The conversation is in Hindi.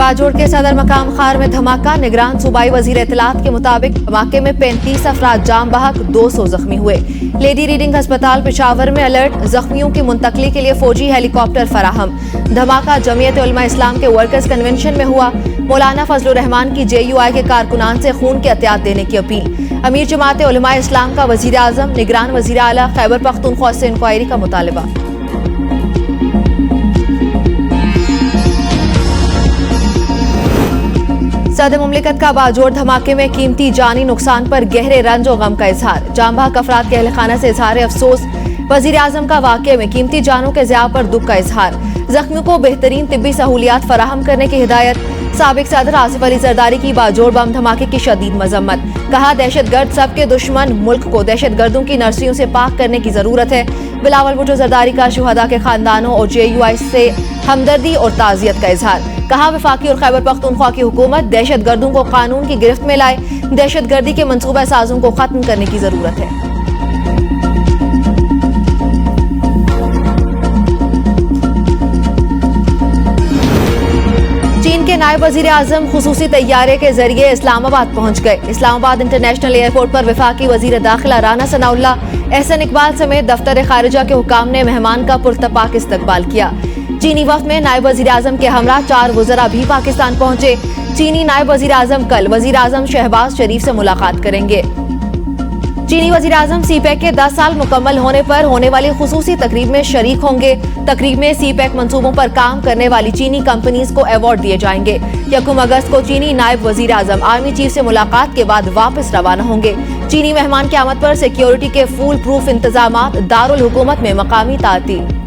बाजोड़ के सदर मकाम खार में धमाका। निगरान सूबाई वजीर इत्तलात के मुताबिक धमाके में 35 अफराद जाम बहक, 200 जख्मी हुए। लेडी रीडिंग अस्पताल पेशावर में अलर्ट, जख्मियों की मुंतकली के लिए फौजी हेलीकॉप्टर फराहम। धमाका जमीयत उलमा इस्लाम के वर्कर्स कन्वेंशन में हुआ। मौलाना फजलुर रहमान की JUI के कारकुनान से खून की एहतियात देने की अपील। अमीर जमात उलमा इस्लाम का वजीर आजम, निगरान वजीर आला खैबर पख्तूनख्वा से इंक्वायरी का मुतालबा। सदर मुमलिकत का बाजोड़ धमाके में कीमती जानी नुकसान पर गहरे रंज और गम का इजहार। जाम बहक अफराद के अहलखाना से इजहार अफसोस। वजीर आजम का वाक़े में कीमती जानों के ज़िया पर दुख का इजहार। जख्मियों को बेहतरीन तिब्बी सहूलियात फराहम करने की हिदायत। साबिक सदर आसिफ अली जरदारी की बाजोड़ बम धमाके की शदीद मजम्मत। कहा, दहशतगर्द सबके दुश्मन, मुल्क को दहशतगर्दों की नर्सरियों से पाक करने की जरूरत है। बिलावल भुट्टो जरदारी का शुहदा के खानदानों और JUI से हमदर्दी और ताज़ियत का इजहार। कहा, वफाकी और खैबर पख्तूनख्वा की हुकूमत दहशतगर्दों को कानून की गिरफ्त में लाए। दहशतगर्दी के मंसूबा साजों को खत्म करने की जरूरत है। चीन के नायब वजीर आजम खुसूसी तैयारे के जरिए इस्लामाबाद पहुंच गए। इस्लामाबाद इंटरनेशनल एयरपोर्ट पर वफाकी वजीर दाखिला राना सनाउल्लाह, एहसन इकबाल समेत दफ्तर खारिजा के हुकाम ने मेहमान का पुरतपाक इस्तकबाल किया। चीनी वक्त में नायब वजीर आजम के हमरा 4 वज़रा भी पाकिस्तान पहुंचे। चीनी नायब वजीर आजम कल वजीर आजम शहबाज शरीफ से मुलाकात करेंगे। चीनी वजीर आजम CPEC के 10 साल मुकम्मल होने पर होने वाली खुसूसी तकरीब में शरीक होंगे। तकरीब में CPEC मंसूबों पर काम करने वाली चीनी कंपनीज को अवार्ड दिए जाएंगे। 1 अगस्त को चीनी नायब वजीर आजम आर्मी चीफ से मुलाकात के बाद वापस रवाना होंगे। चीनी मेहमान की आमद पर सिक्योरिटी के फुल प्रूफ इंतजाम, दारुल हुकूमत में मकामी तातील।